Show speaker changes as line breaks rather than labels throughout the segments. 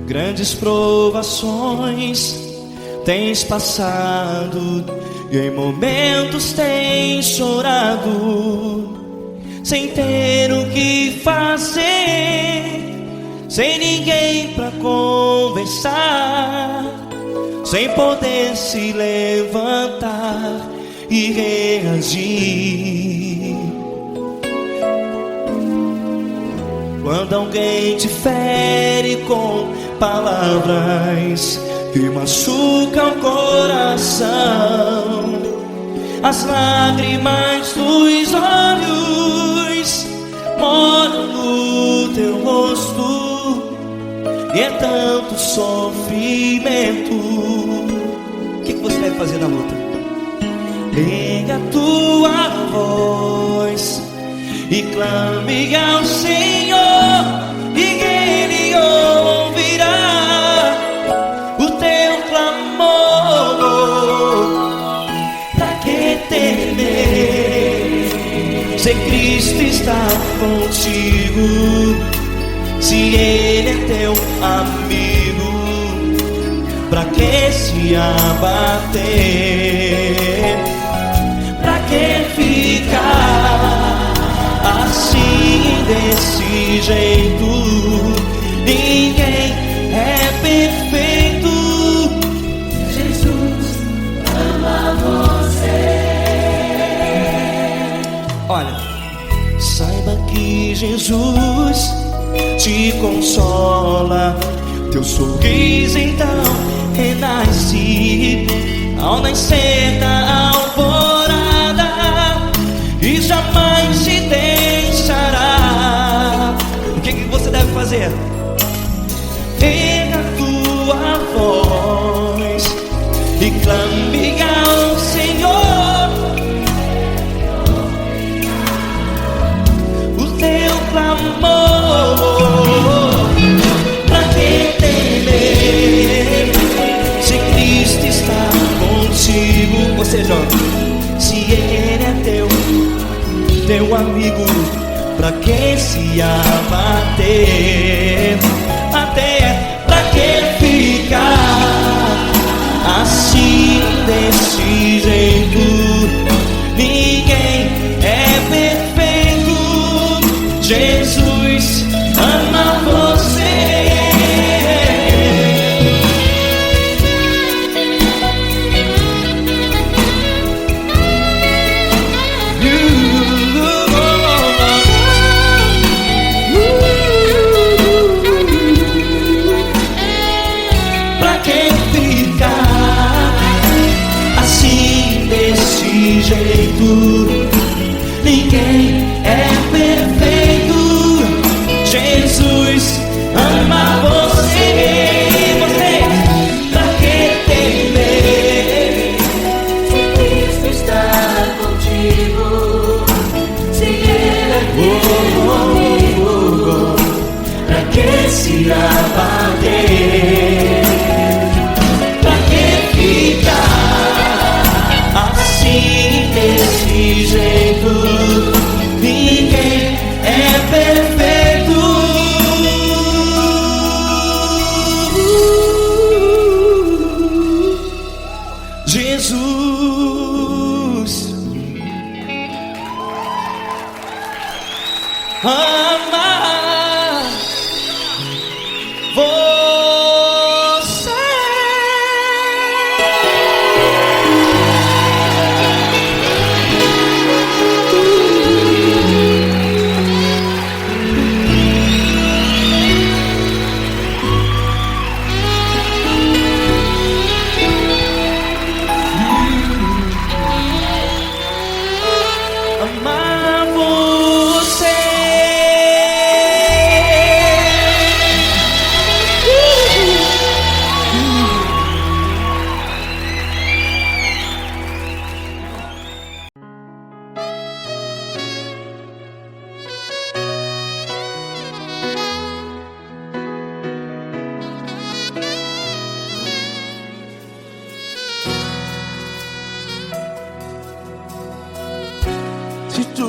Grandes provações tens passado e em momentos tens chorado, sem ter o que fazer, sem ninguém pra conversar, sem poder se levantar e reagir. Quando alguém te fere com palavras que machucam o coração, as lágrimas dos olhos moram no teu rosto, e é tanto sofrimento. O que você deve fazer na luta? Erga a tua voz e clame ao Senhor, e Ele ouvirá o teu clamor. Pra que temer, se Cristo está contigo, se Ele é teu amigo? Pra que se abater? Pra que ficar assim, desse jeito? Ninguém é perfeito.
Jesus ama você.
Olha, saiba que Jesus te consola, teu sorriso então renasce ao nascer da alvorada, e jamais te deixará. O que você deve fazer? Erga a tua voz e clame ao Senhor, o teu clamor. Pra que temer, se Cristo está contigo? Ou seja, se Ele é teu amigo, pra que se abater? Até pra que ficar assim, desse jeito? Ninguém é perfeito. Jesus ama você. Ninguém é perfeito. Jesus ama você. Pra que temer,
se Cristo está contigo, se Ele é teu amigo?
pra que se abater? Pra que ficar assim, desse jeito? Ninguém é perfeito. Jesus ama você. Amar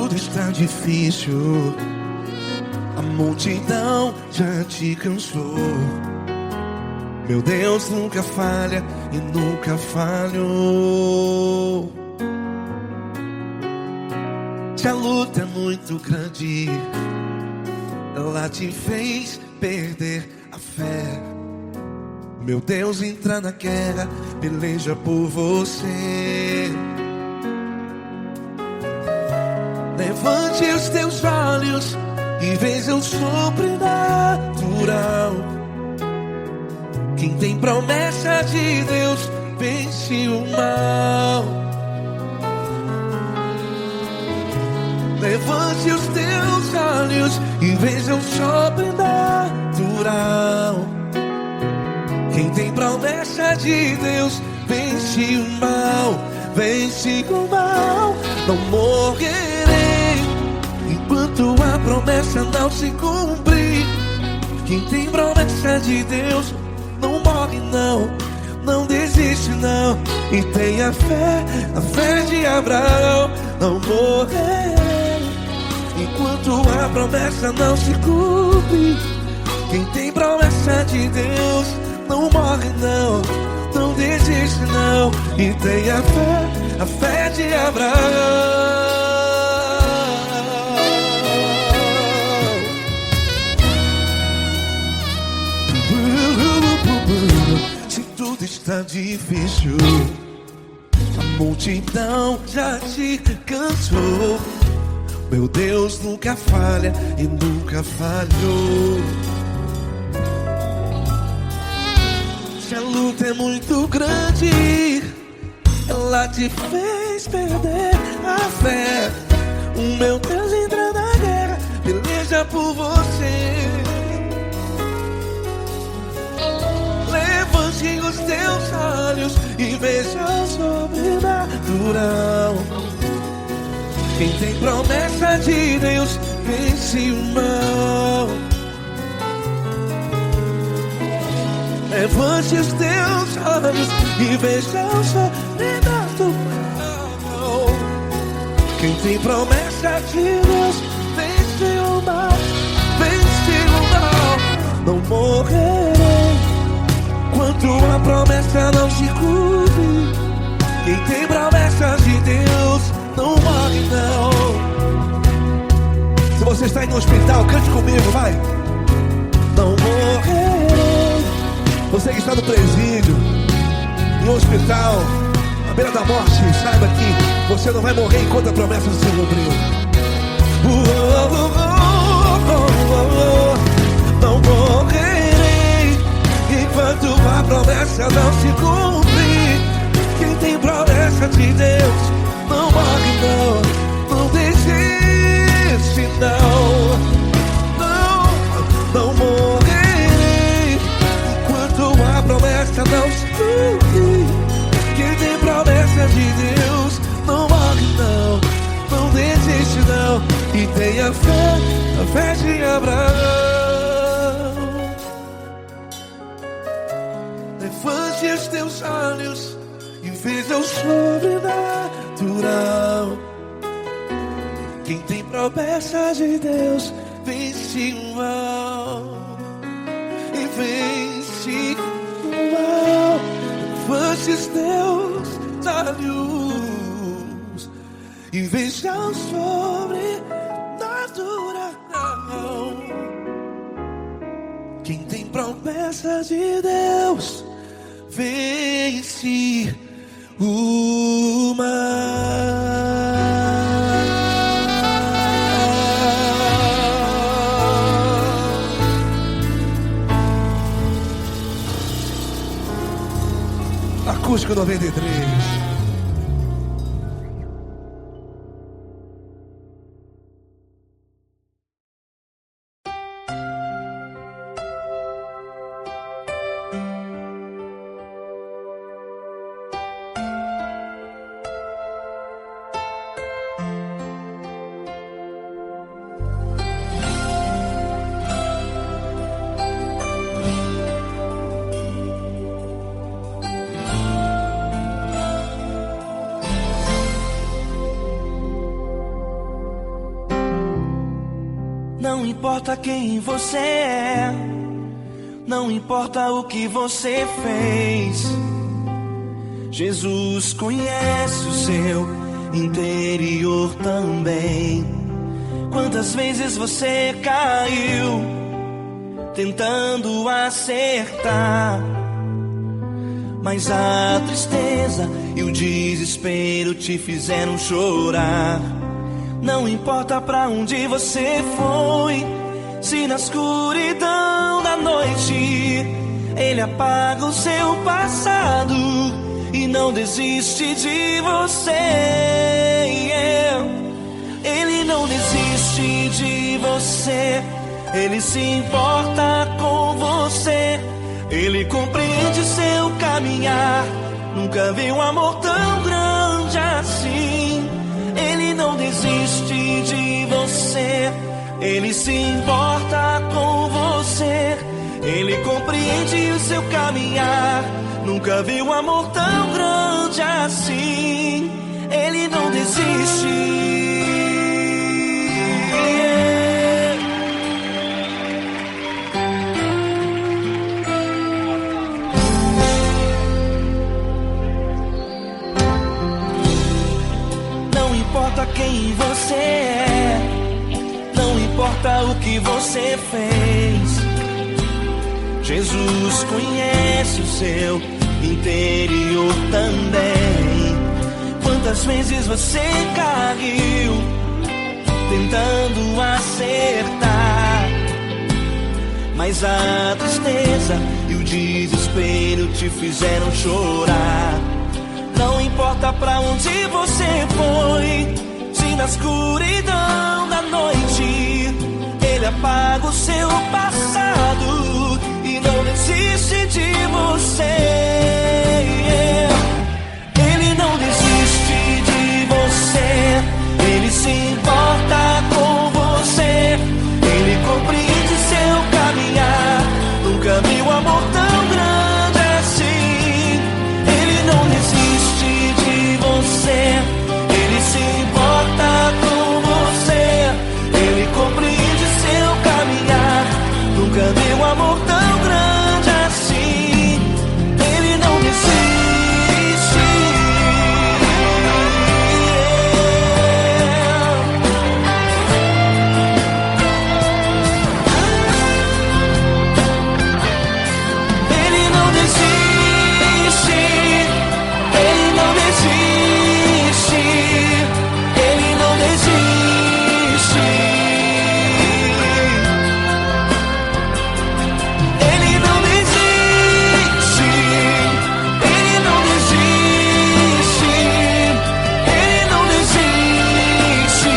tudo está difícil, a multidão já te cansou. Meu Deus nunca falha e nunca falhou. Se a luta é muito grande, ela te fez perder a fé. Meu Deus entra na guerra, peleja por você. Levante os teus olhos e veja o sobrenatural. Quem tem promessa de Deus vence o mal. Levante os teus olhos e veja o sobrenatural. Quem tem promessa de Deus vence o mal. Vence o mal. Não morrerei enquanto a promessa não se cumprir. Quem tem promessa de Deus não morre não, não desiste não. E tenha fé, a fé de Abraão. Não morrerei enquanto a promessa não se cumpre. Quem tem promessa de Deus não morre não, não desiste não. E tenha fé, a fé de Abraão. Se tudo está difícil, a multidão já te cansou. Meu Deus nunca falha e nunca falhou. Se a luta é muito grande, ela te fez perder a fé. O meu Deus entra na guerra, peleja por você. Levante os teus olhos e veja o sobrenatural. Quem tem promessa de Deus vence o mal. Levante os teus olhos e veja o sobrenatural. Quem tem promessa de Deus vence o mal. Vence o mal. Não morrerei enquanto a promessa não se cumpre. Quem tem promessa de Deus não morre não. Se você está aí no hospital, cante comigo, vai. Não morrerei. Você que está no presídio, no hospital, à beira da morte, saiba que você não vai morrer enquanto a promessa não se cumpriu. Não morrerei enquanto a promessa não se cumprir. Quem tem promessa de Deus não morre não, não desiste não. Não morrerei enquanto a promessa não se cumprir. Quem tem promessa de Deus não morre não, não desiste não. E tenha fé, a fé de Abraão. Levante os teus olhos e veja o sobrenatural. Quem tem promessa de Deus vence o mal. E vence o mal. Levante os teus olhos e veja o sobrenatural. Quem tem promessa de Deus vence o mal. Acústico 93.
Não importa quem você é, não importa o que você fez, Jesus conhece o seu interior também. Quantas vezes você caiu tentando acertar, mas a tristeza e o desespero te fizeram chorar. Não importa pra onde você foi, se na escuridão da noite Ele apaga o seu passado e não desiste de você. Ele não desiste de você, Ele se importa com você, Ele compreende seu caminhar. Nunca vi um amor tão grande assim. Ele não desiste de você, Ele se importa com você, Ele compreende o seu caminhar. Nunca vi um amor tão grande assim. Ele não desiste. Não importa quem você é, não importa o que você fez, Jesus conhece o seu interior também. Quantas vezes você caiu tentando acertar, mas a tristeza e o desespero te fizeram chorar. Não importa pra onde você foi, se na escuridão da noite Ele apaga o seu passado e não desiste de você. Ele não desiste de você, Ele se importa com você, Ele compreende seu caminhar. Nunca vi um amor tão grande assim. Ele não desiste de você, Ele se importa com você, Ele compreende seu caminhar. Nunca vi um amor tão grande assim. Ele não desiste. Ele não desiste. Ele não desiste. Ele não desiste. Ele não desiste. Ele não desiste. Ele não desiste.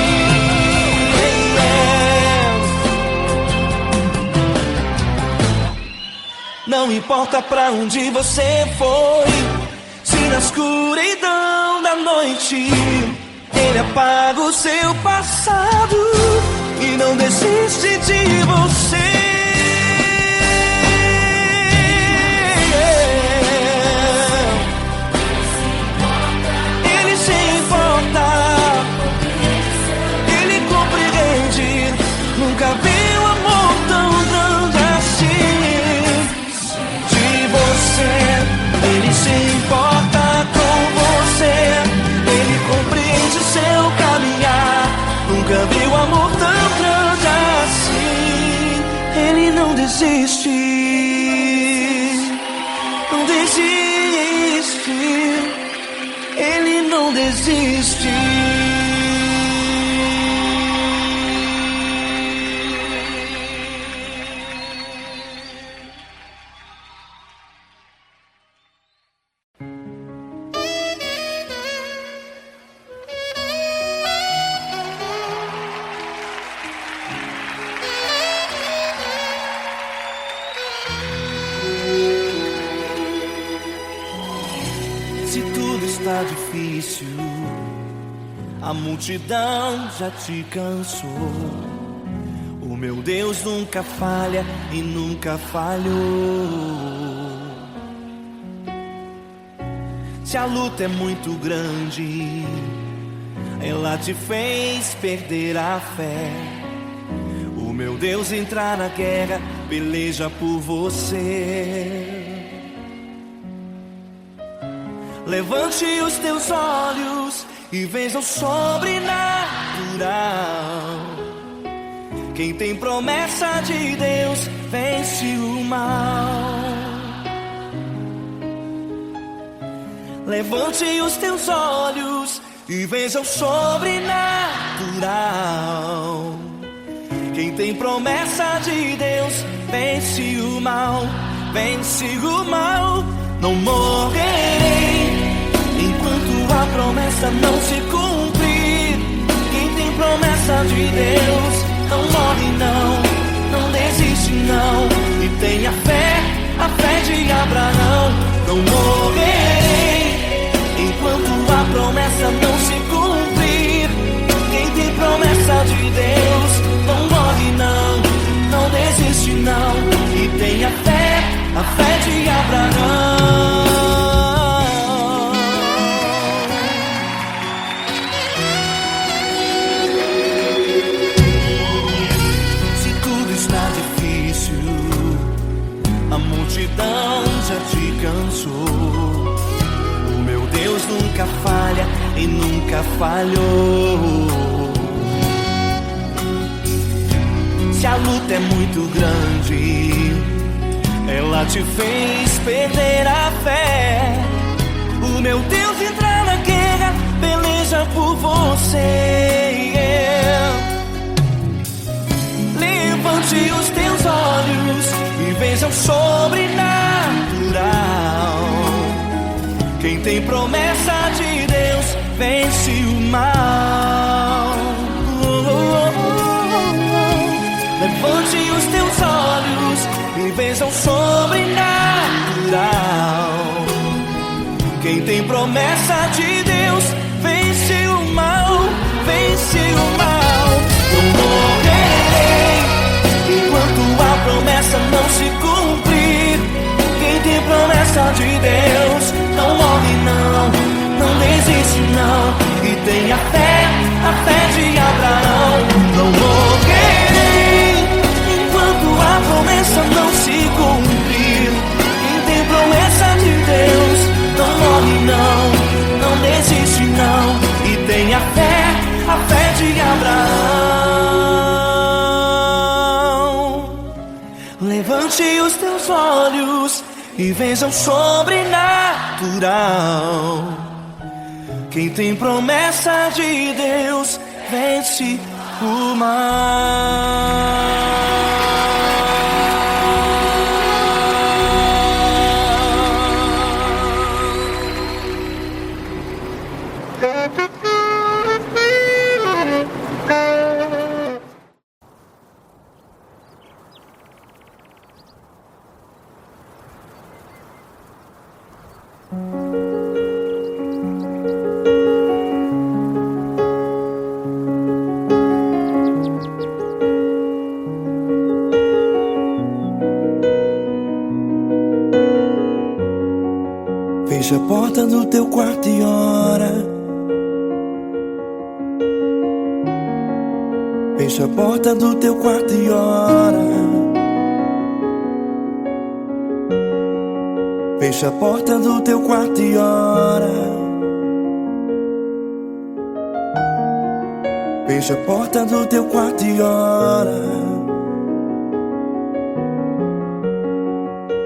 Não importa pra onde você foi, se na escuridão da noite Ele apaga o seu passado e não desiste de você. Ele se importa, Ele compreende. Nunca vi um amor tão grande assim. De você, Ele se importa com você, Ele compreende o seu caminhar. Nunca vi um amor tão grande assim. Ele não desiste, não desiste. Ele não desiste. Se tudo está difícil, a multidão já te cansou. O meu Deus nunca falha e nunca falhou. Se a luta é muito grande, ela te fez perder a fé. O O meu Deus entrar na guerra, peleja por você. Levante os teus olhos e veja o sobrenatural. Quem tem promessa de Deus vence o mal. Levante os teus olhos e veja o sobrenatural. Quem tem promessa de Deus vence o mal, vence o mal. Não morrerei enquanto a promessa não se cumprir. Quem tem promessa de Deus não morre não, não desiste não. E tenha fé, a fé de Abraão. Não morrerei enquanto a promessa não se cumprir. Quem tem promessa de Deus não morre não, não desiste não. E tenha fé, a fé de Abraão. Se tudo está difícil, a multidão já te cansou. O meu Deus nunca falha e nunca falhou. Se a luta é muito grande, ela te fez perder a fé. O meu Deus entrar na guerra, peleja por você. Levante os teus olhos e veja o sobrenatural. Quem tem promessa de Deus vence o mal. Levante os teus olhos e veja o sobrenatural. Quem tem promessa de Deus vence o mal, vence o mal. Não morrerei enquanto a promessa não se cumprir. Quem tem promessa de Deus não morre não, não desiste não. E tenha fé, a fé de Abraão. Não morrerei enquanto a promessa não se cumprir. Quem tem promessa de Deus não morre não, não desiste não. E tenha fé, a fé de Abraão. Levante os teus olhos e veja o sobrenatural. Quem tem promessa de Deus vence o mal.
Fecha a porta do teu quarto e ora. Fecha a porta do teu quarto e ora. Fecha a porta do teu quarto e ora. Fecha a porta do teu quarto e ora.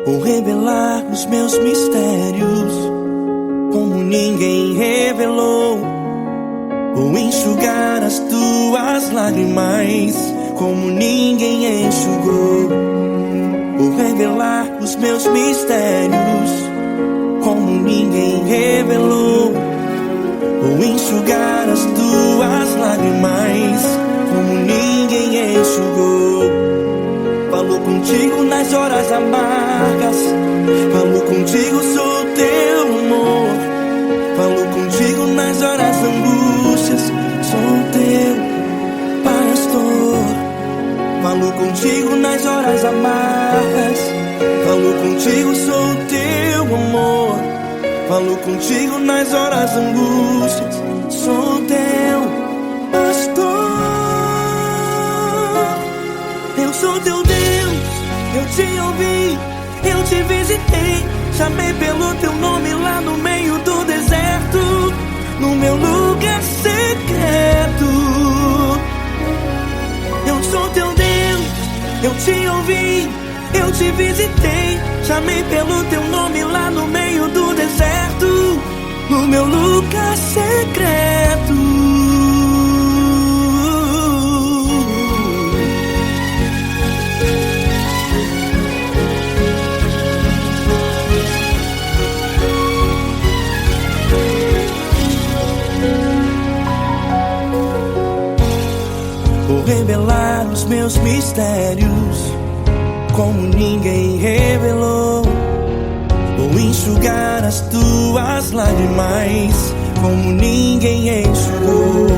Vou revelar os meus mistérios como ninguém revelou. Vou enxugar as tuas lágrimas como ninguém enxugou. Vou revelar os meus mistérios como ninguém revelou. Vou enxugar as tuas lágrimas como ninguém enxugou. Falo contigo nas horas amargas, falo contigo, sou teu amor. Falo contigo nas horas angústias, sou teu pastor. Falo contigo nas horas amargas, falo contigo, sou teu amor. Falo contigo nas horas angústias, sou teu pastor.
te visitei, chamei pelo teu nome lá no meio do deserto, no meu lugar secreto. Eu sou teu Deus, eu te ouvi, eu te visitei, chamei pelo teu nome lá no meio do deserto, no meu lugar secreto. Vou revelar os meus mistérios como ninguém revelou. Vou enxugar as tuas lágrimas como ninguém enxugou.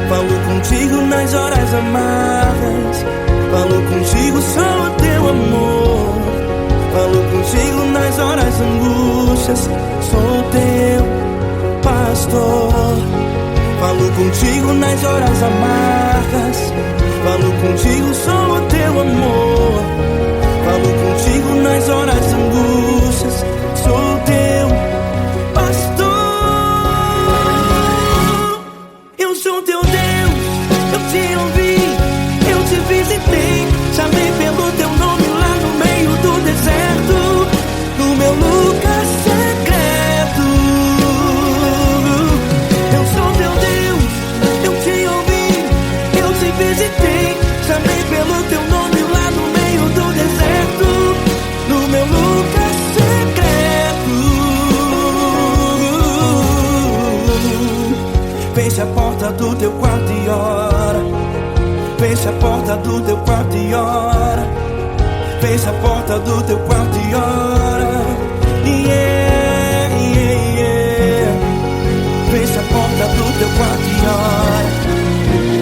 Falo contigo nas horas amargas, falo contigo só o teu amor. Falo contigo nas horas angústias, sou teu pastor. Falo contigo nas horas amargas, falo contigo só o teu amor. Falo contigo nas horas angústias, sou teu pastor. Eu sou teu Deus, eu te ouvi, eu te visitei, chamei pelo teu nome lá no meio do deserto, no meu lugar secreto. Eu sou teu Deus, eu te ouvi, eu te visitei, chamei pelo teu nome lá no meio do deserto, no meu lugar secreto. Fecha a porta do teu quarto e ora. Fecha a porta do teu quarto e ora. Fecha a porta do teu quarto e ora. Yeah, yeah, yeah. Fecha a porta do teu quarto e ora.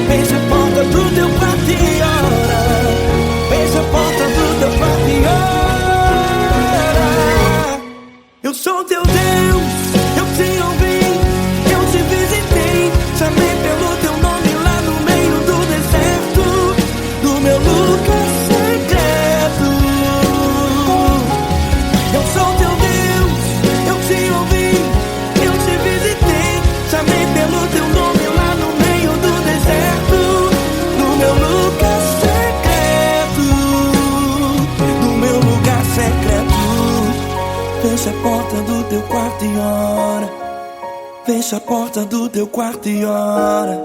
Fecha a porta do teu quarto e ora. Fecha a porta do teu quarto e ora. Eu sou teu Deus, eu te ouvi, eu te visitei, chamei pelo teu nome lá no meio do deserto, no meu lugar secreto. Eu sou teu Deus, eu te ouvi, eu te visitei, chamei pelo teu nome lá no meio do deserto, no meu lugar secreto, no meu lugar secreto. Fecha a porta do teu quarto e ora. Fecha a porta do teu quarto e ora.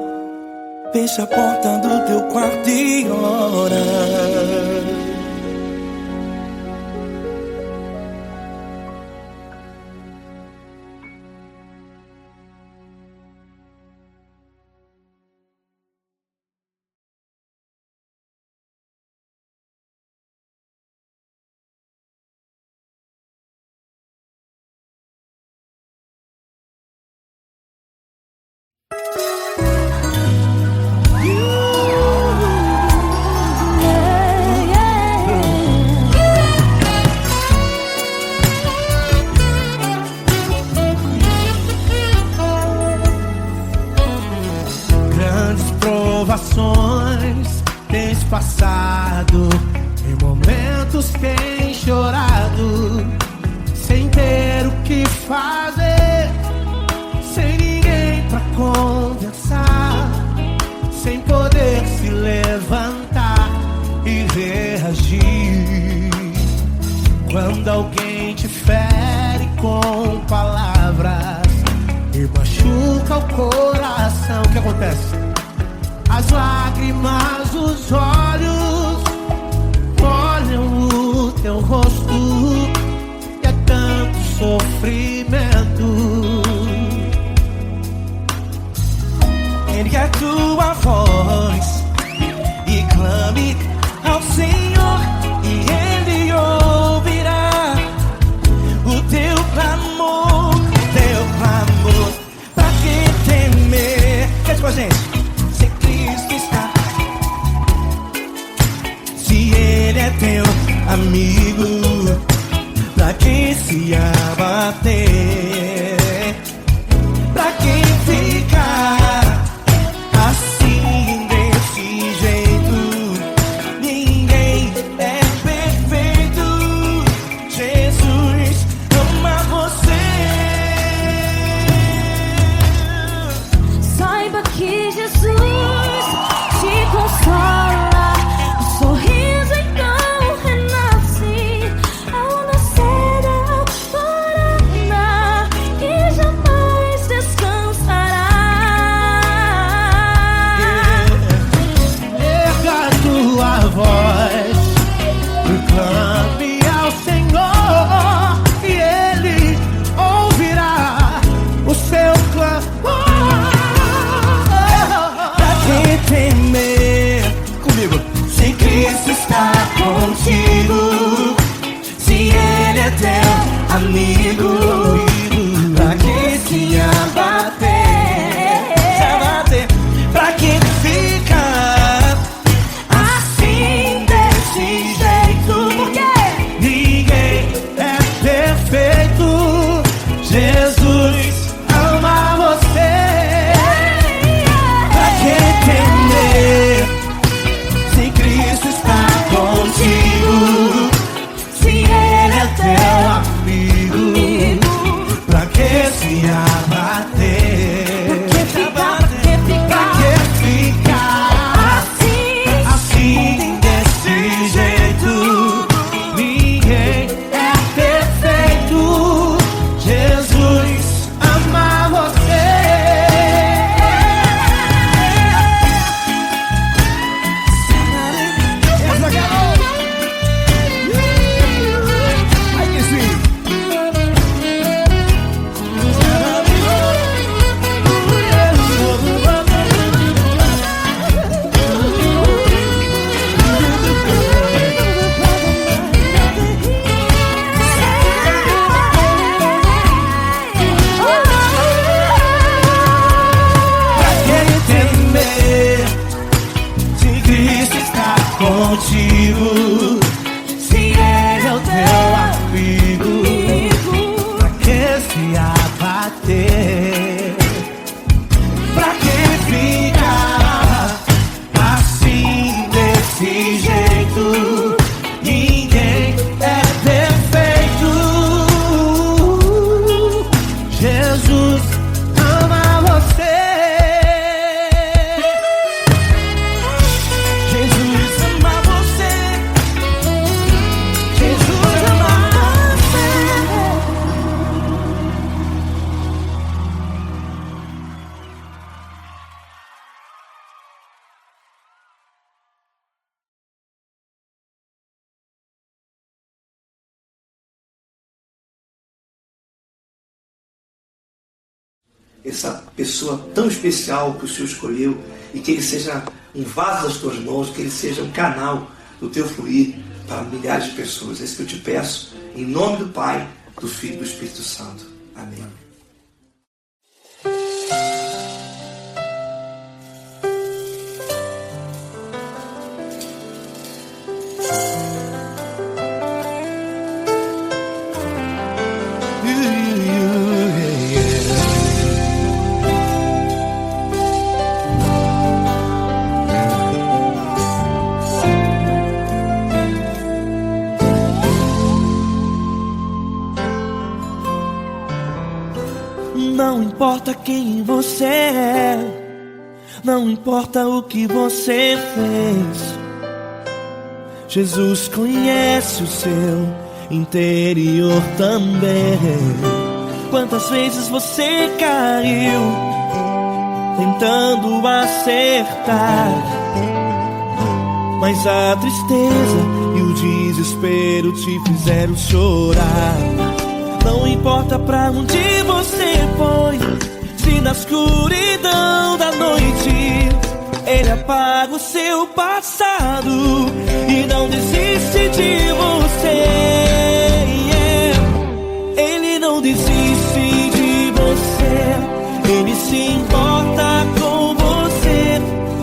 Fecha a porta do teu quarto e ora.
Grandes provações tens passado, em momentos tens chorado, sem ter o que fazer, sem ninguém pra conversar, sem poder se levantar e reagir. Quando alguém te fere com palavras e machuca o coração, o que acontece? As lágrimas dos olhos molham o teu rosto, e é tanto sofrimento.
Ergue a tua voz e clame ao Senhor, e Ele ouvirá o teu clamor, pra que temer? Cante com a gente. Se Cristo está, se Ele é teu amigo, pra que se abater? Pra que ficar assim desse jeito? Ninguém é perfeito. Cristo está contigo, se Ele é teu amigo, pra que se abater? Pra que ficar assim desse jeito? Porque ninguém é perfeito. Jesus ama você. Pra que temer se Cristo está contigo, se Ele é teu amigo? Pra que se abater? Contigo, se Ele é o teu amigo, pra que se abater? Pra que ficar assim desse jeito? Ninguém é perfeito. Jesus ama você.
Essa pessoa tão especial que o Senhor escolheu, e que ele seja um vaso das tuas mãos, que ele seja um canal do teu fluir para milhares de pessoas. É isso que eu te peço, em nome do Pai, do Filho e do Espírito Santo. Amém.
Não importa quem você é, não importa o que você fez, Jesus conhece o seu interior também. Quantas vezes você caiu tentando acertar, mas a tristeza e o desespero te fizeram chorar. Não importa pra onde você foi, se na escuridão da noite Ele apaga o seu passado e não desiste de você. Ele não desiste de você, Ele se importa com você,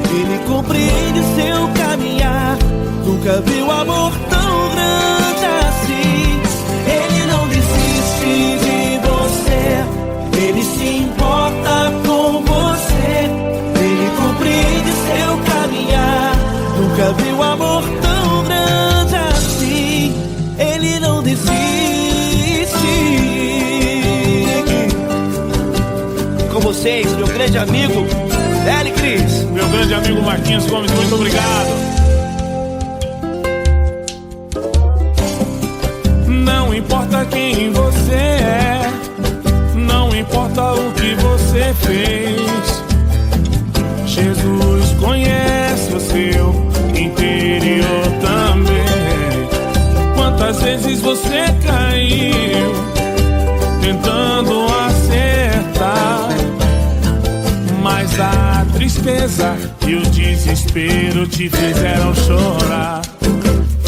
Ele compreende seu caminhar. Nunca viu amor tão grande assim. Ele não desiste de você, Ele se importa com você, Ele compreende seu caminhar. Nunca viu amor tão grande assim. Ele não desiste. Com vocês, meu grande amigo L. Cris.
Meu grande amigo Marquinhos Gomes, muito obrigado. Não importa quem você é, não importa o que você fez, Jesus conhece o seu interior também. Quantas vezes você caiu tentando acertar, mas a tristeza e o desespero te fizeram chorar.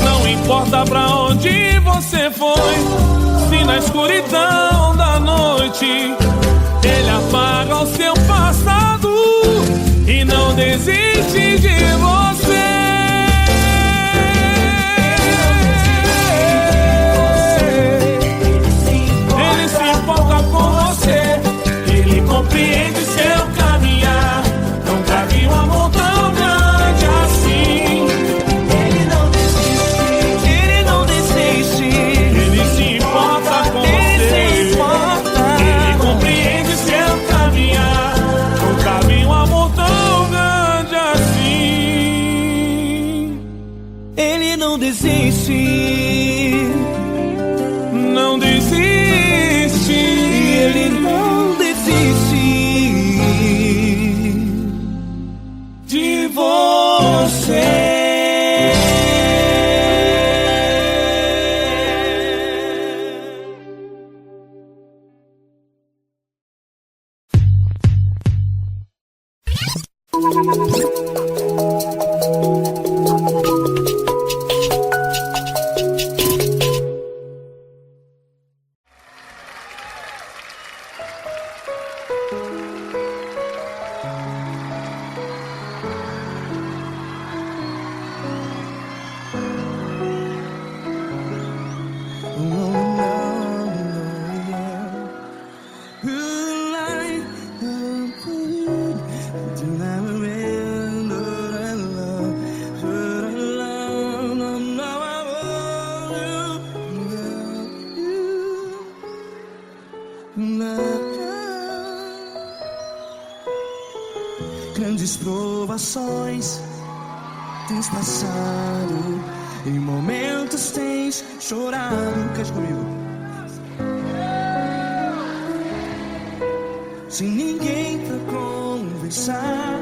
Não importa pra onde você foi, se na escuridão da noite Ele apaga o seu passado e não desiste de você. Ele se importa com você, Ele compreende seu caminhar. Nunca vi um amor tão grande assim.
Ele não desiste, Ele não desiste.
Ele se importa com você, Ele compreende seu caminhar. Nunca vi um amor tão grande assim.
Ele não desiste,
não desiste.
Ele não desiste
De você.
Grandes provações tens passado, em momentos tens chorado. Cante comigo. Sem ninguém pra conversar,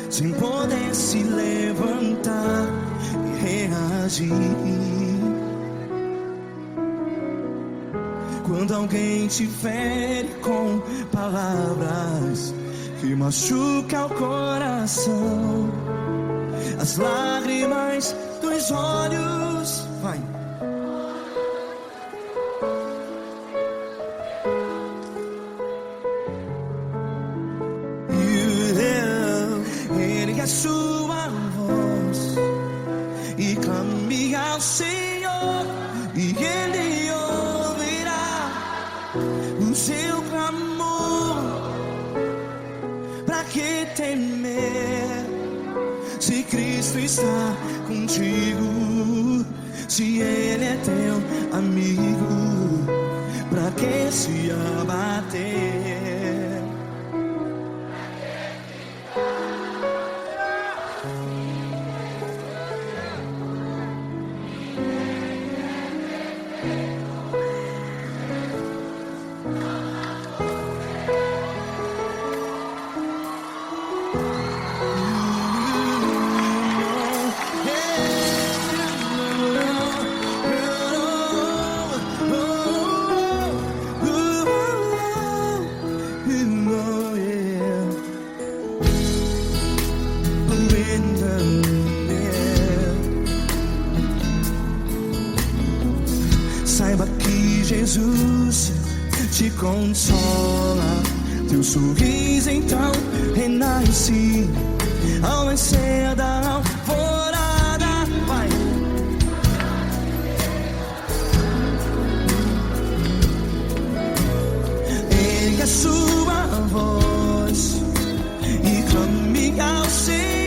sem poder se levantar e reagir. Quando alguém te fere com palavras que machuca o coração, as lágrimas dos olhos, vai. Ergue a sua voz e clame ao Senhor, e Ele ouvirá o seu clamor. Pra que temer, se Cristo está contigo? Se Ele é teu amigo, pra que se abater? Saiba que Jesus te consola, teu sorriso então renasce ao nascer da alvorada. Vai. Ergue a sua voz e clame ao Senhor.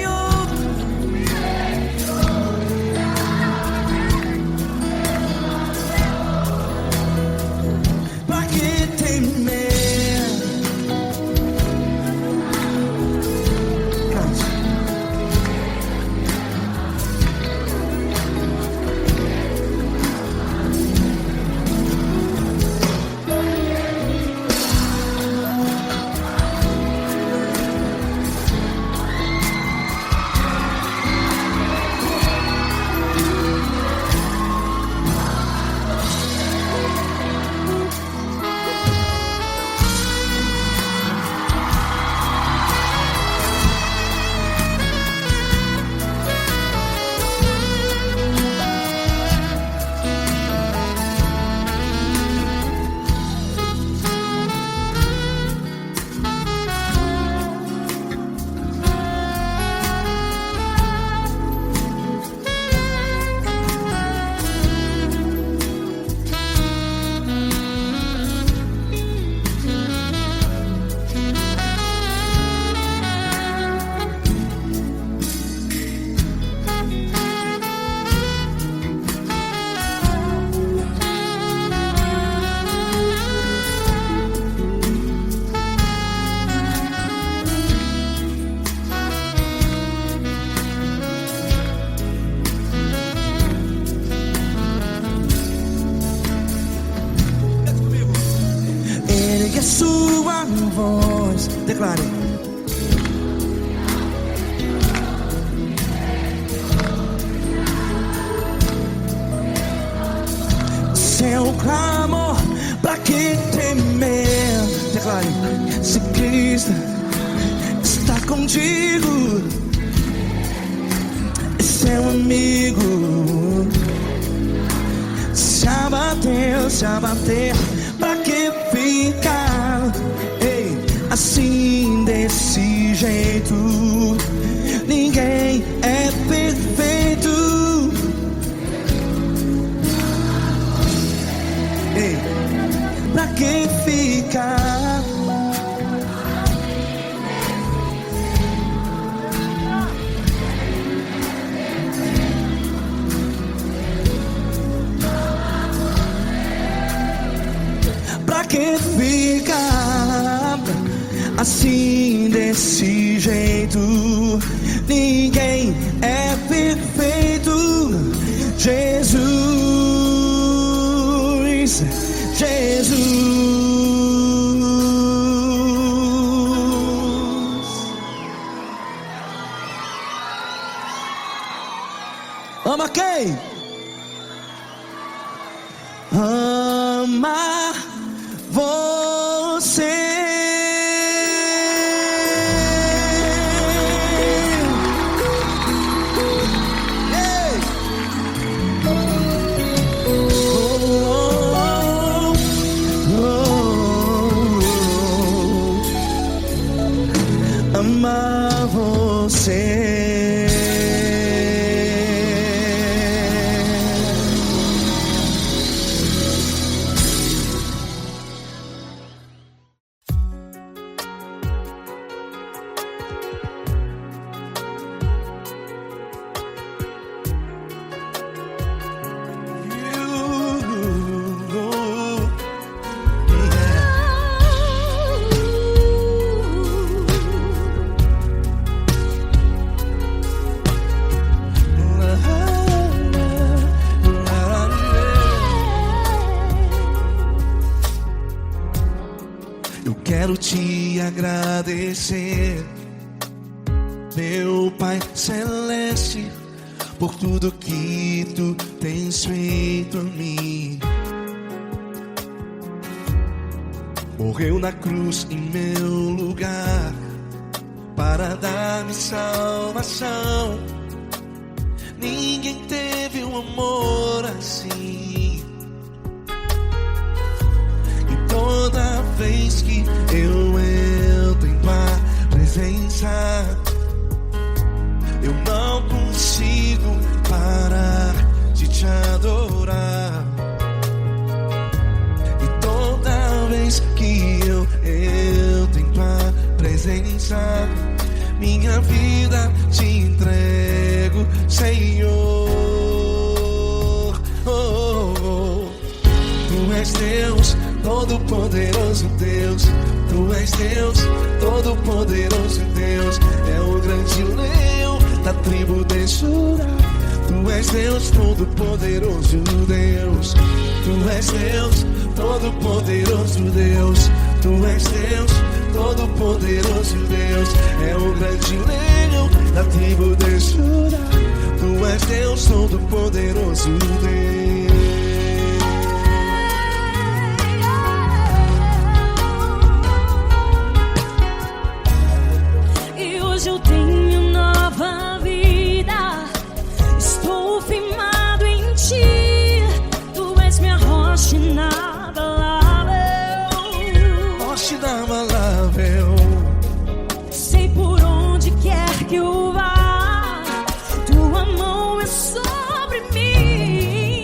Declare. Seu clamor, pra que temer? Declare. Se Cristo está contigo, é seu amigo. Se abater, pra que ficar? Ei, assim desse jeito, ninguém é perfeito. Ei, pra que ficar? Pra que ficar assim desse jeito? Ninguém é perfeito. Jesus, ama quem? Ama você. Ei. Ama você. Quero te agradecer, meu Pai Celeste, por tudo que tu tens feito a mim. Morreu na cruz em meu lugar para dar-me salvação. Ninguém teve um amor assim. E toda vez que eu entro em tua presença, eu não consigo parar de te adorar. E toda vez que eu entro em tua presença, minha vida te entrego, Senhor. Tu és Deus, Todo-Poderoso Deus. Tu és Deus, Todo-Poderoso Deus. É o grande leão da tribo de Judá. Tu és Deus, Todo-Poderoso Deus. Tu és Deus, Todo-Poderoso Deus. Tu és Deus, Todo-Poderoso Deus. É o grande leão da tribo de Judá. Tu és Deus, Todo-Poderoso Deus.
Eu tenho nova vida, estou firmado em ti. Tu és minha rocha inabalável,
Rocha inabalável.
sei por onde quer que eu vá, tua mão é sobre mim.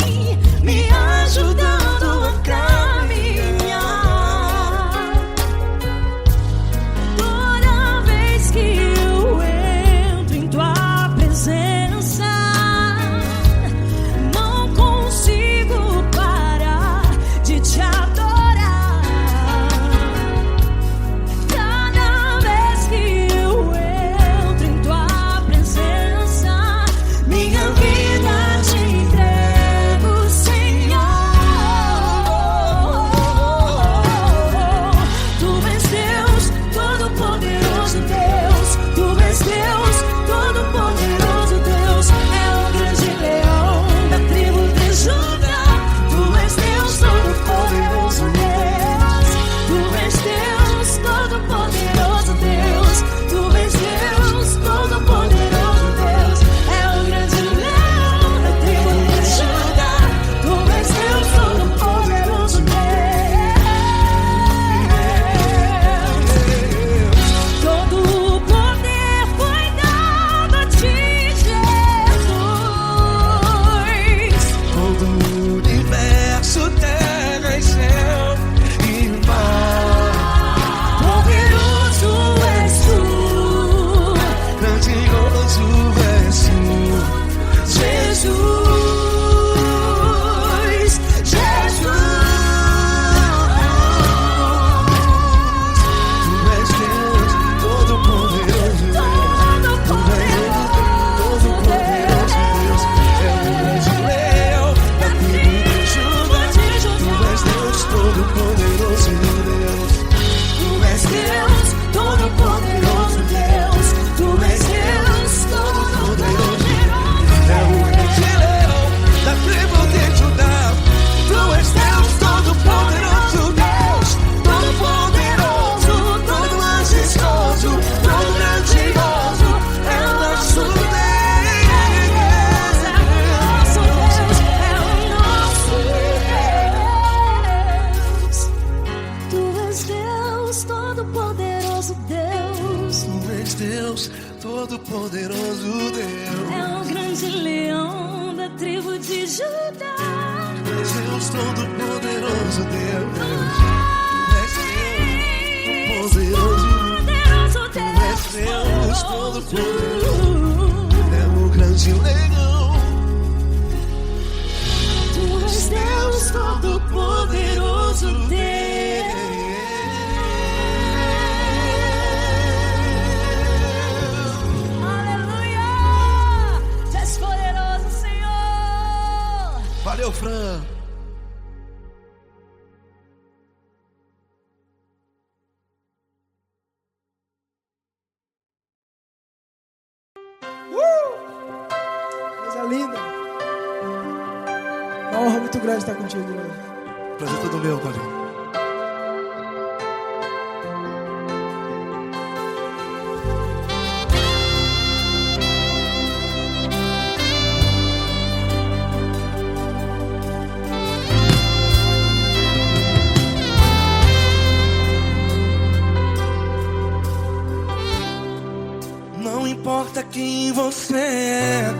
ajudar.
És Deus Todo-Poderoso, Deus. És Deus Poderoso. És Deus Todo-Poderoso. É o grande leão.
Tu és Deus Todo-Poderoso, Deus. Aleluia! Tu és poderoso, Senhor.
Valeu, Fran.
Coisa linda. Uma honra muito grande estar contigo hoje.
Prazer todo meu, Paulinho.
Não importa quem você é,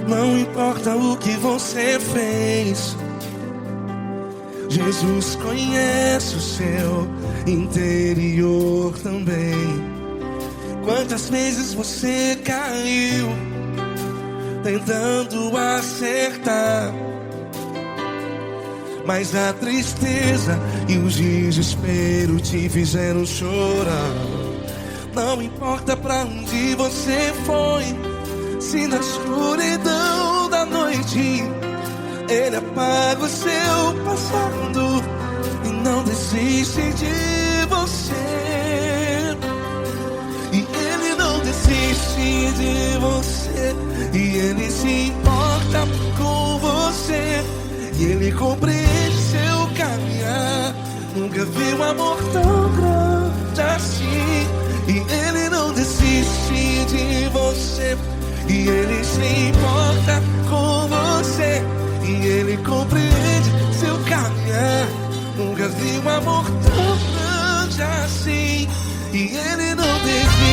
não importa o que você fez, Jesus conhece o seu interior também. Quantas vezes você caiu tentando acertar, mas a tristeza e o desespero te fizeram chorar. Não importa pra onde você foi, se na escuridão da noite Ele apaga o seu passado e não desiste de você. E Ele não desiste de você, e Ele se importa com você, e Ele compreende seu caminhar. Nunca vi um amor tão grande assim. E Ele não desiste de você, e Ele se importa com você, e Ele compreende seu caminhar. Nunca vi um amor tão grande assim. E Ele não desiste.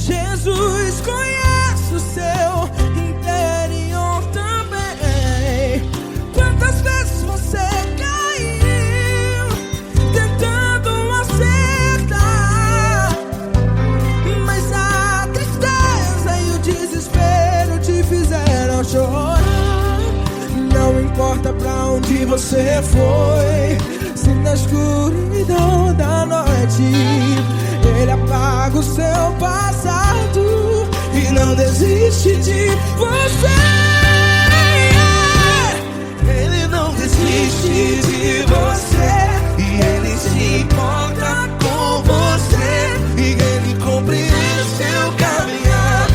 Jesus conhece o seu interior também. Quantas vezes você caiu tentando acertar, mas a tristeza e o desespero te fizeram chorar. Não importa pra onde você foi, se na escuridão da noite Ele apaga o seu passado e não desiste de você.
Ele não desiste de você, e Ele se importa com você, e Ele compreende seu caminhar.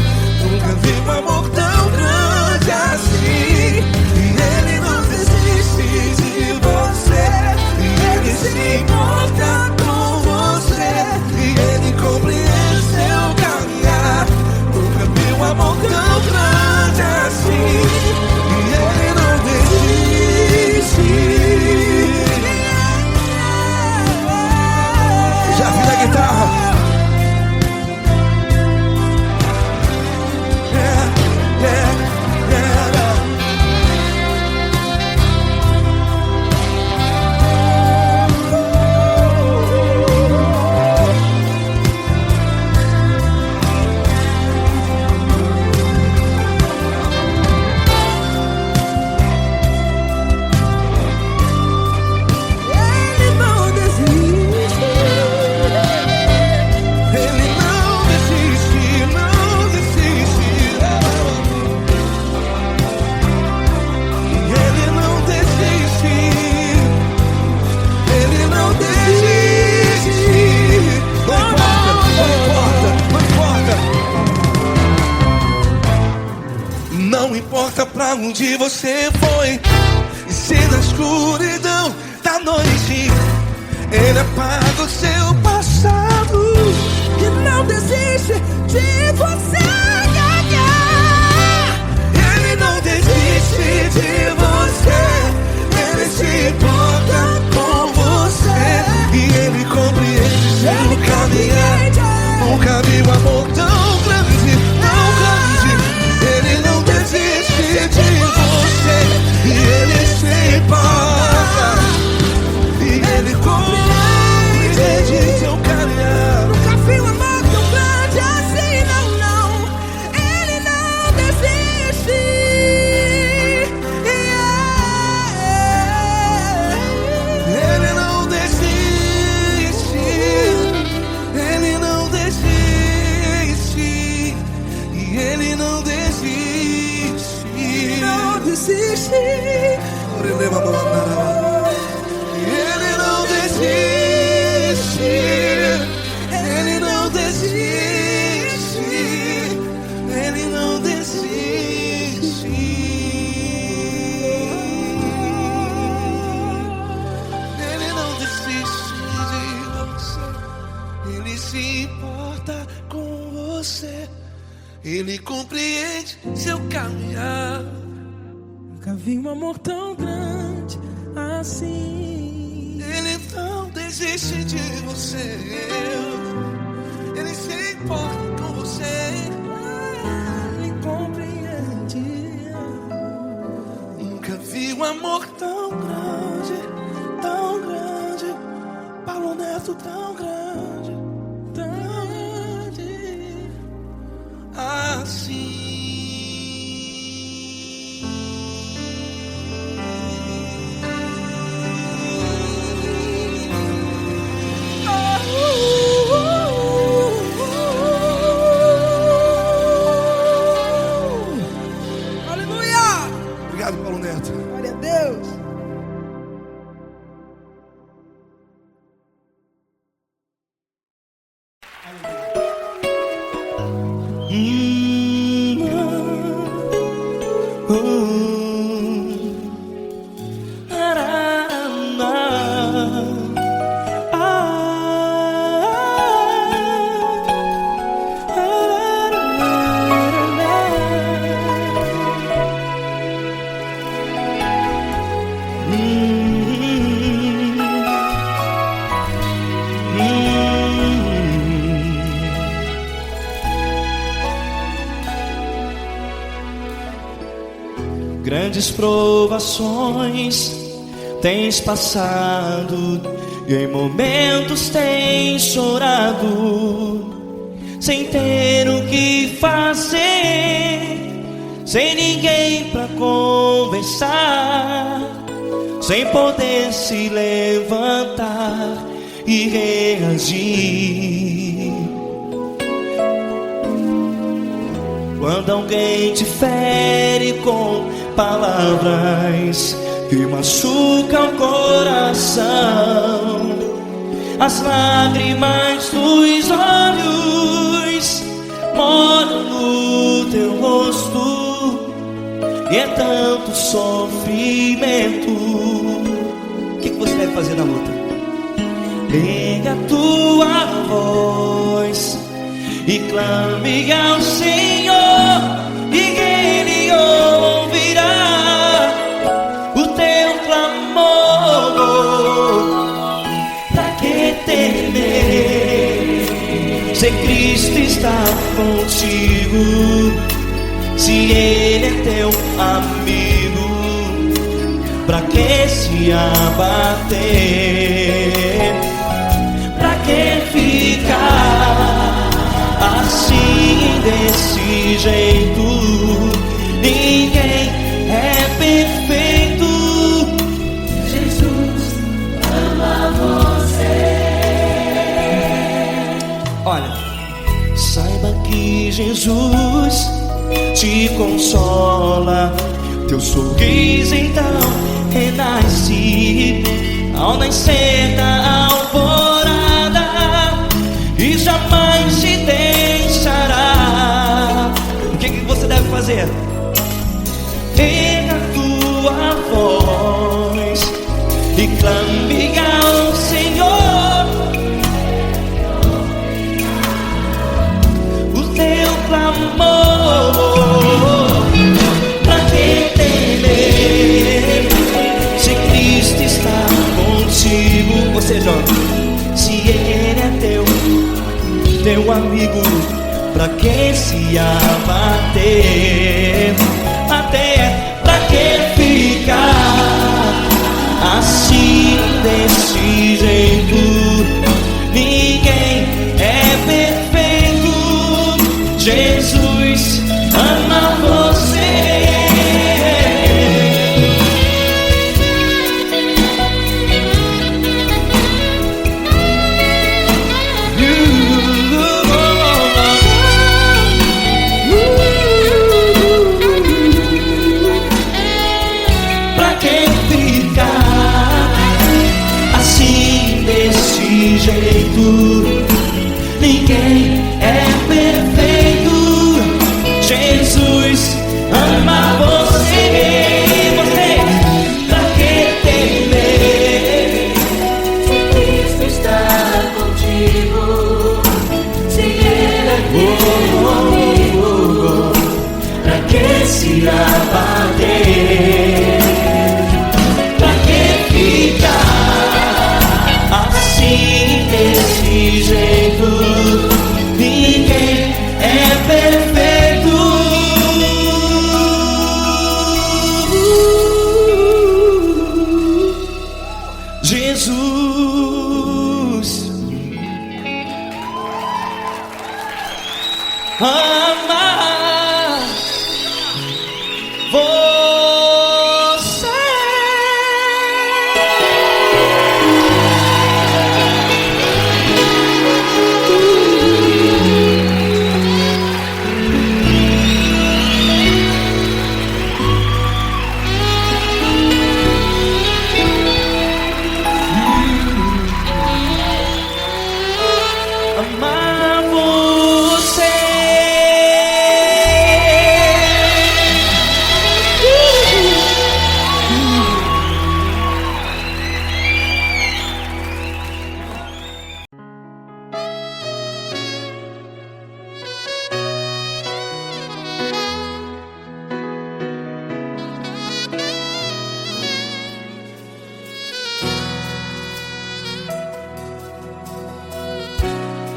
Nunca vi um amor tão grande assim. E Ele não desiste de você, e Ele se importa com você, e Ele compreende seu caminhar. Nunca vi um amor tão grande assim. E Ele não desiste. Já vi na guitarra. Não importa pra onde você foi, e se na escuridão da noite Ele apaga o seu passado
Ele se importa com você. Ele compreende seu caminhar.
Nunca vi um amor tão grande assim.
Ele não desiste de você. Ele se importa com você.
Ele compreende.
Nunca vi um amor tão grande, tão grande. Paulo Neto tão grande,
Tão grande.
assim.
Aleluia!
Obrigado, Paulo Neto.
Glória a Deus.
Grandes provações tens passado e em momentos tens chorado, sem ter o que fazer, sem ninguém pra conversar, sem poder se levantar e reagir. Quando alguém te fere com palavras que machucam o coração, as lágrimas dos olhos moram no teu rosto, e é tanto sofrimento. O que você deve fazer na luta? Erga a tua voz e clame ao Senhor, e Ele ouvirá o teu clamor. Pra que temer, se Cristo está contigo, se Ele é teu amigo? Pra que se abater? Pra que ficar assim, desse jeito? Ninguém é perfeito.
Jesus ama você.
Olha, saiba que Jesus te consola, teu sorriso então renasce ao nascer da alvorada e jamais te deixará. O que você deve fazer? Erga a tua voz e clame ao Senhor, o teu clamor. Pra que temer, se Cristo está contigo? Ou seja, se Ele é teu amigo, pra que se abater? Até pra que ficar assim, desse jeito? Ninguém é perfeito. Jesus ama você. Pra que ficar assim, desse jeito? Ninguém é perfeito. Jesus ama você. Você, pra que temer?
Se Cristo está contigo,
abater. Pra que ficar assim desse jeito? Ninguém é perfeito. Jesus ama você. Amar você.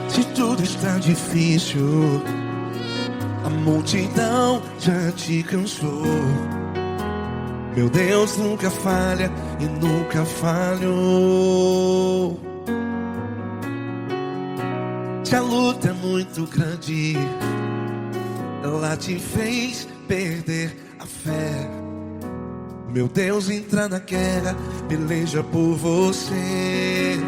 Se tudo está difícil, a multidão já te cansou. Meu Deus nunca falha e nunca falhou. Se a luta é muito grande, ela te fez perder a fé. Meu Deus entra na guerra, peleja por você.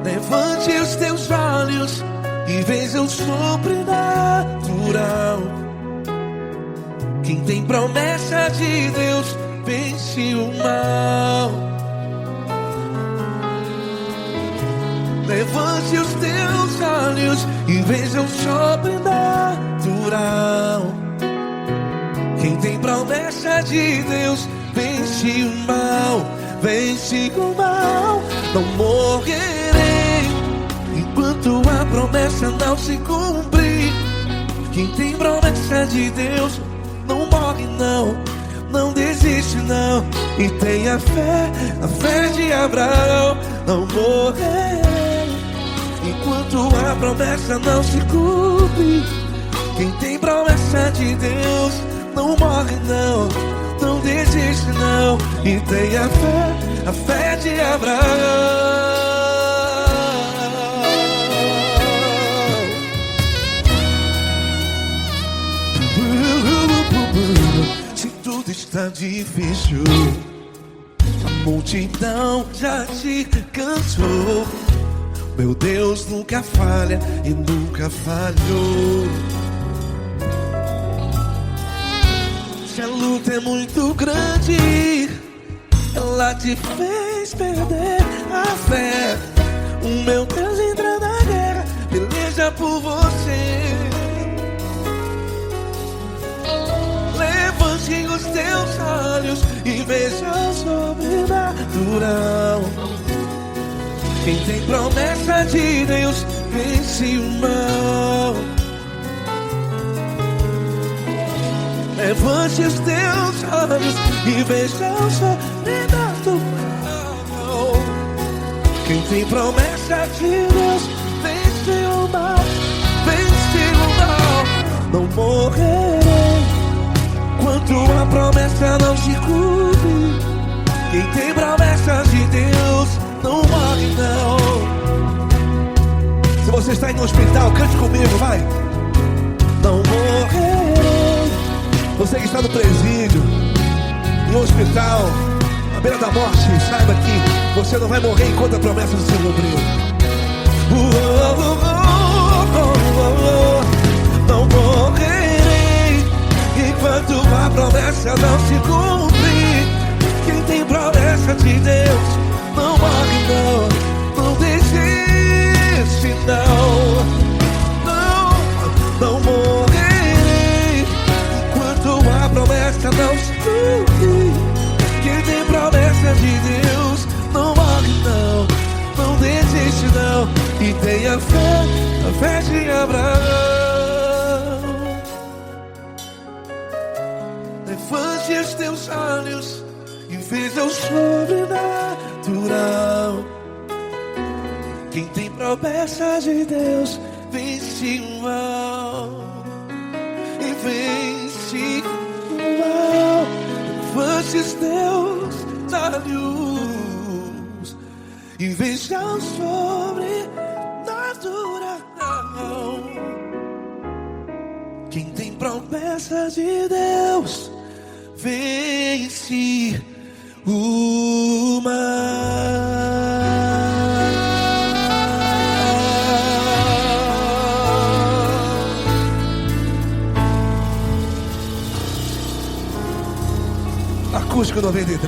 Levante os teus olhos e veja o sobrenatural. Quem tem promessa de Deus vence o mal. Levante os teus olhos e veja o sobrenatural. Quem tem promessa de Deus vence o mal. Vence o mal. Não morrerei enquanto a promessa não se cumprir. Quem tem promessa de Deus não morre não, não desiste não. E tenha fé, a fé de Abraão. Não morrerei enquanto a promessa não se cumpre. Quem tem promessa de Deus não morre não, não desiste não. E tenha fé, a fé de Abraão. Se tudo está difícil, a multidão já te cansou. Meu Deus nunca falha e nunca falhou. Se a luta é muito grande, ela te fez perder a fé. O meu Deus entra na guerra, peleja por você. Levante os teus olhos e veja o sobrenatural. Quem tem promessa de Deus vence o mal. Levante os teus olhos e veja o sobrenatural. Quem tem promessa de Deus vence o mal. Vence o mal. Não morrerei enquanto a promessa não se cumpre. Quem tem promessa de Deus não morre não. Se você está em um hospital, cante comigo, vai. Não morrerei. Você que está no presídio, em um hospital, à beira da morte, saiba que você não vai morrer enquanto a promessa não se cumpriu. Não morrerei enquanto a promessa não se cumprir. Quem tem promessa de Deus não morre não, não desiste não. Não morrerei enquanto a promessa não se cumprir. Quem tem promessa de Deus não morre não, não desiste não. E tenha fé, a fé de Abraão. seus olhos e veja o sobrenatural. Quem tem promessa de Deus vence o mal. E vence o mal. Levante os teus olhos e veja o sobrenatural. Quem tem promessa de Deus vence o mal. Acústico 93.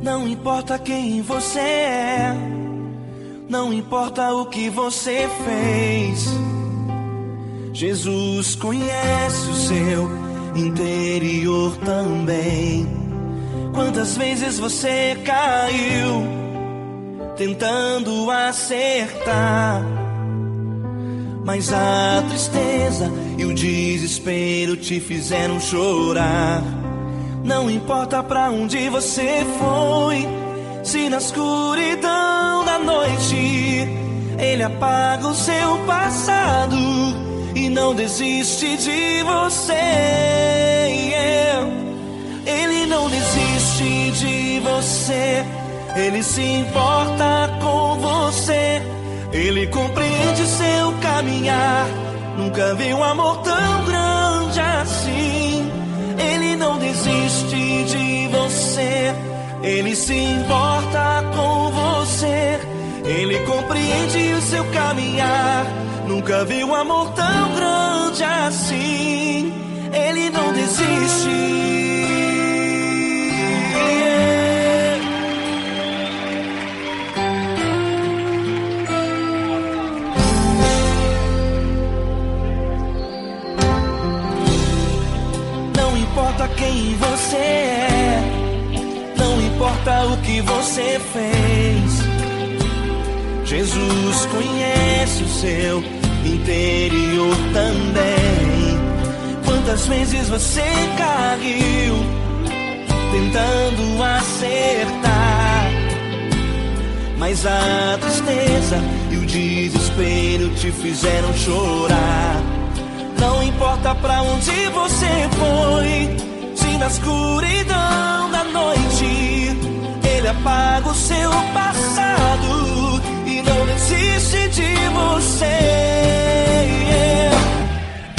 Não importa quem você é, não importa o que você fez, Jesus conhece o seu interior também. Quantas vezes você caiu tentando acertar, mas a tristeza e o desespero te fizeram chorar. Não importa pra onde você foi, se na escuridão da noite Ele apaga o seu passado e não desiste de você. Ele não desiste de você, Ele se importa com você, Ele compreende seu caminhar. Nunca vi um amor tão grande assim. Ele não desiste de você, Ele se importa com você, Ele compreende o seu caminhar. Nunca vi um amor tão grande assim. Ele não desiste. Não importa quem você é, não importa o que você fez, Jesus conhece o seu interior também. Quantas vezes você caiu tentando acertar, mas a tristeza e o desespero te fizeram chorar. Não importa pra onde você foi, se na escuridão da noite Ele apaga o seu passado e não desiste de você.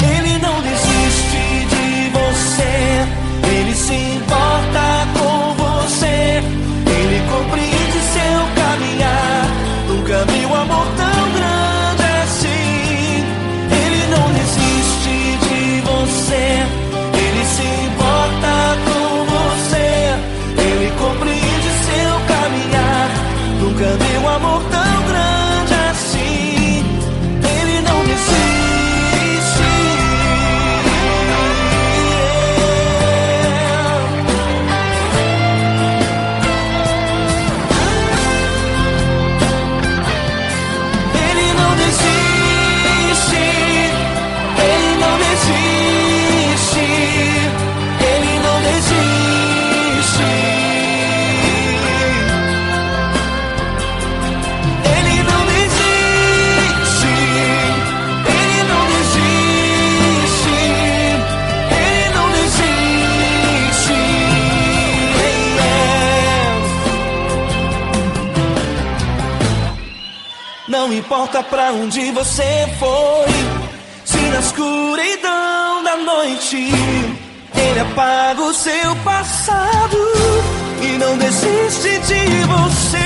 Ele não desiste de você, Ele se importa com você, Ele compreende seu caminhar. Nunca vi um amor tão grande assim. Ele não desiste de você, Ele se importa com você, Ele compreende seu caminhar. Nunca vi um amor tão grande assim. Ele não desiste. Ele não desiste. Ele não desiste. Ele não desiste. Ele não desiste. Ele não desiste. Ele não desiste. Não importa pra onde você foi, se na escuridão da noite Ele apaga o seu passado e não desiste de você.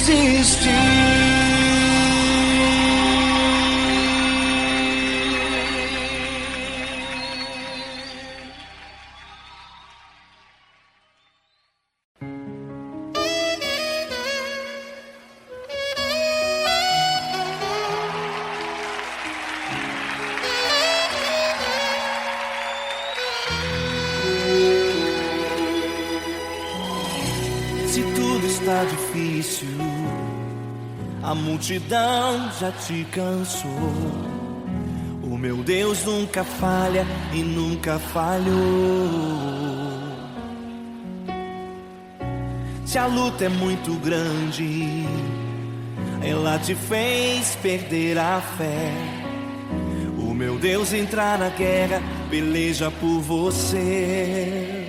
desistir.
Se tudo está difícil, a multidão já te cansou. O meu Deus nunca falha e nunca falhou. Se a luta é muito grande, ela te fez perder a fé. O meu Deus entrar na guerra, peleja por você.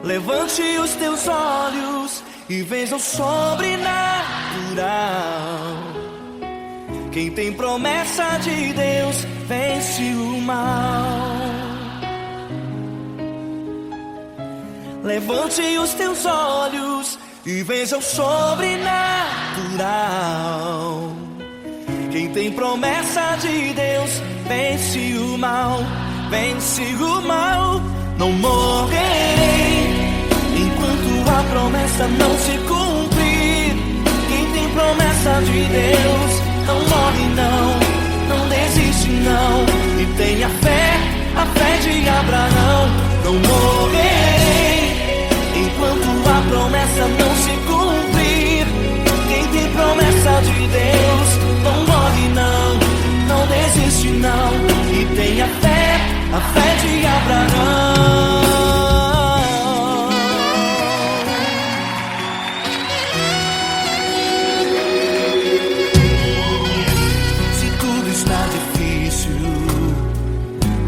Levante os teus olhos e veja o sobrenatural. Quem tem promessa de Deus vence o mal. Levante os teus olhos e veja o sobrenatural. Quem tem promessa de Deus vence o mal, vence o mal. Não morrerei enquanto a promessa não se cumprir. Quem tem promessa de Deus não morre não, não desiste não. E tenha fé, a fé de Abraão. Não morrerei enquanto a promessa não se cumprir. Quem tem promessa de Deus não morre não, não desiste não. E tenha fé, a fé de Abraão. Se tudo está difícil,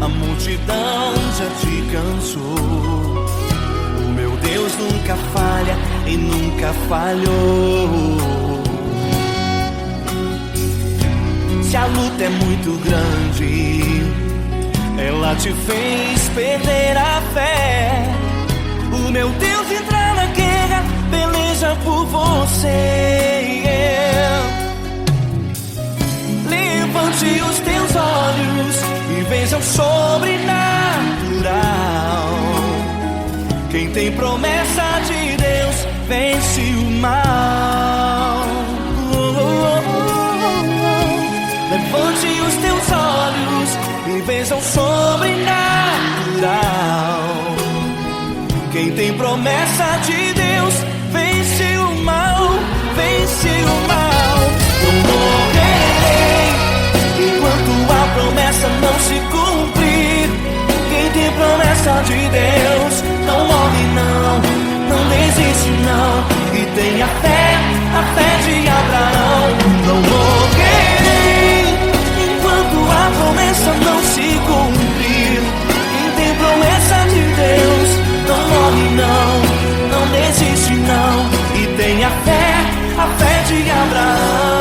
a multidão já te cansou. O meu Deus nunca falha e nunca falhou. Se a luta é muito grande, ela te fez perder a fé. O meu Deus entra na guerra, peleja por você. Levante os teus olhos e veja o sobrenatural. Quem tem promessa de Deus vence o mal. Levante os teus olhos e veja o sobrenatural. Quem tem promessa de Deus vence o mal, vence o mal. Não morrerei enquanto a promessa não se cumprir. Quem tem promessa de Deus não morre não, não desiste não. E tenha fé, a fé de Abraão. Não morrerei enquanto a promessa não se cumprir. Quem tem promessa de Deus não morre não, não desiste não. E tenha fé, a fé de Abraão.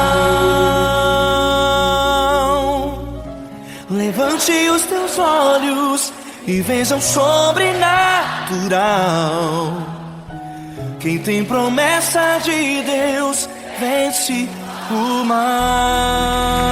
Levante os teus olhos e veja o sobrenatural. Quem tem promessa de Deus vence o mal.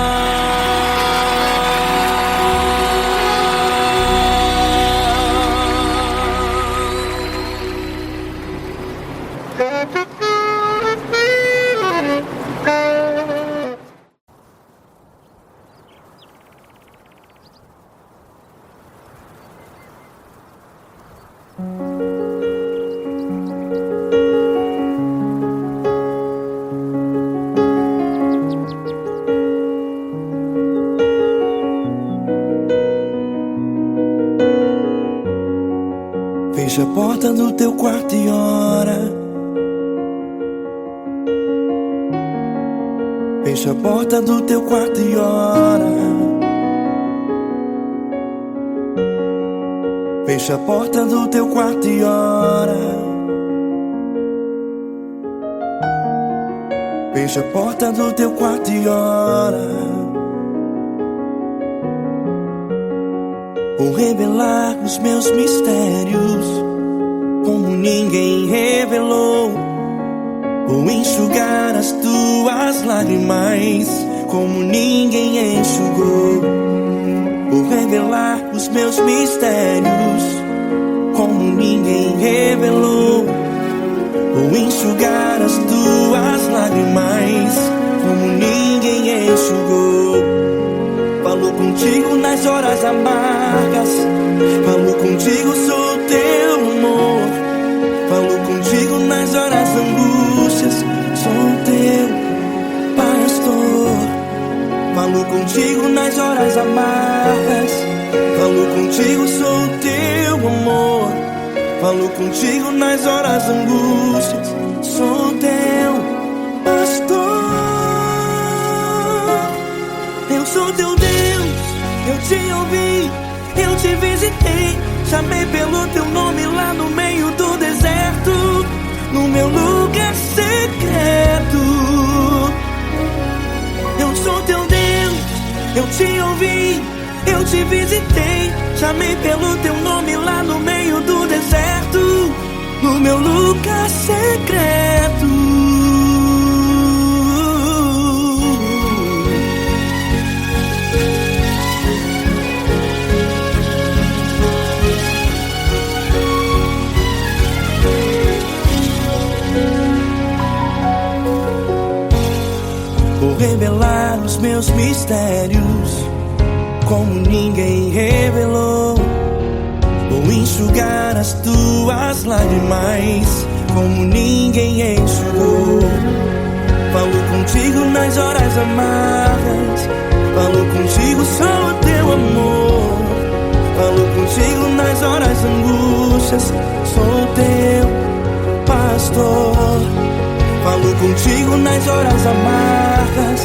Fecha a porta do teu quarto e ora. Fecha a porta do teu quarto e ora. Fecha a porta do teu quarto e ora. Fecha a porta do teu quarto e ora. Vou revelar os meus mistérios como ninguém revelou.
Vou enxugar as tuas lágrimas como ninguém enxugou. Vou revelar os meus mistérios como ninguém revelou. Vou enxugar as tuas lágrimas como ninguém enxugou. Falo contigo nas horas amargas, falo contigo, sou teu amor. Falo contigo nas horas angústias, sou teu pastor. Falo contigo nas horas amargas, falo contigo, sou teu amor. Falo contigo nas horas angústias, sou teu pastor. Eu sou teu Deus, eu te ouvi, eu te visitei. Chamei pelo teu nome lá no meio do deserto, no meu lugar secreto. Eu sou teu Deus, eu te ouvi, eu te visitei. Chamei pelo teu nome lá no meio do deserto, no meu lugar secreto. Vou revelar os meus mistérios como ninguém revelou. Vou enxugar as tuas lágrimas como ninguém enxugou. Falo contigo nas horas amargas, falo contigo, sou teu amor. Falo contigo nas horas angústias, sou teu pastor. Falo contigo nas horas amargas,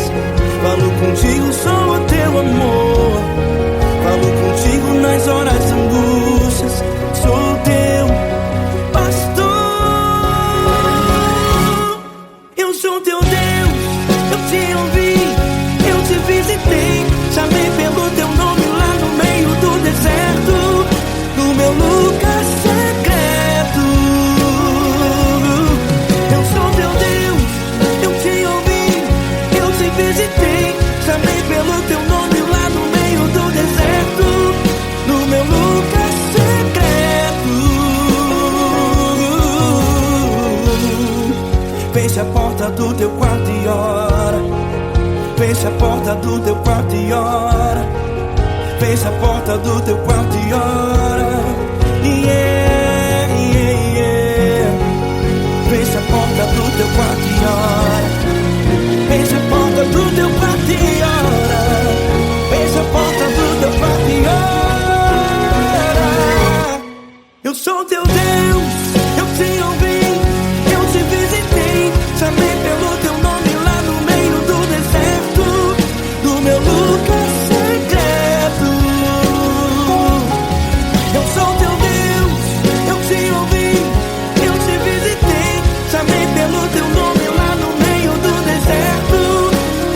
falo contigo, sou teu amor. Falo contigo nas horas angústias, sou teu pastor. Eu sou teu Deus, eu te ouvi, eu te visitei. Chamei pelo teu nome lá no meio do deserto, no meu lugar secreto. Eu sou teu Deus, eu te ouvi, eu te visitei. Chamei pelo teu nome lá no meio do deserto, no meu lugar secreto. Feche a porta do teu quarto e ora. Feche a porta do teu quarto e ora. Feche a porta do teu quarto e ora. Yeah, yeah, yeah. Feche a porta do teu quarto e ora. Feche a porta do teu quarto e ora. Feche a porta do teu quarto e ora. Eu sou teu Deus, eu te ouvi, eu te visitei. Chamei pelo teu nome lá no meio do deserto, do meu lugar secreto. Eu sou teu Deus, eu te ouvi, eu te visitei. Chamei pelo teu nome lá no meio do deserto,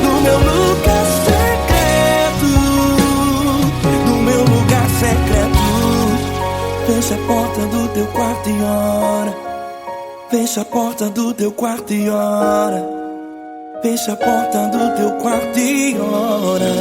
no meu lugar secreto, no meu lugar secreto. Fecha a porta do teu quarto e ora. Fecha a porta do teu quarto e ora. Fecha a porta do teu quarto e ora.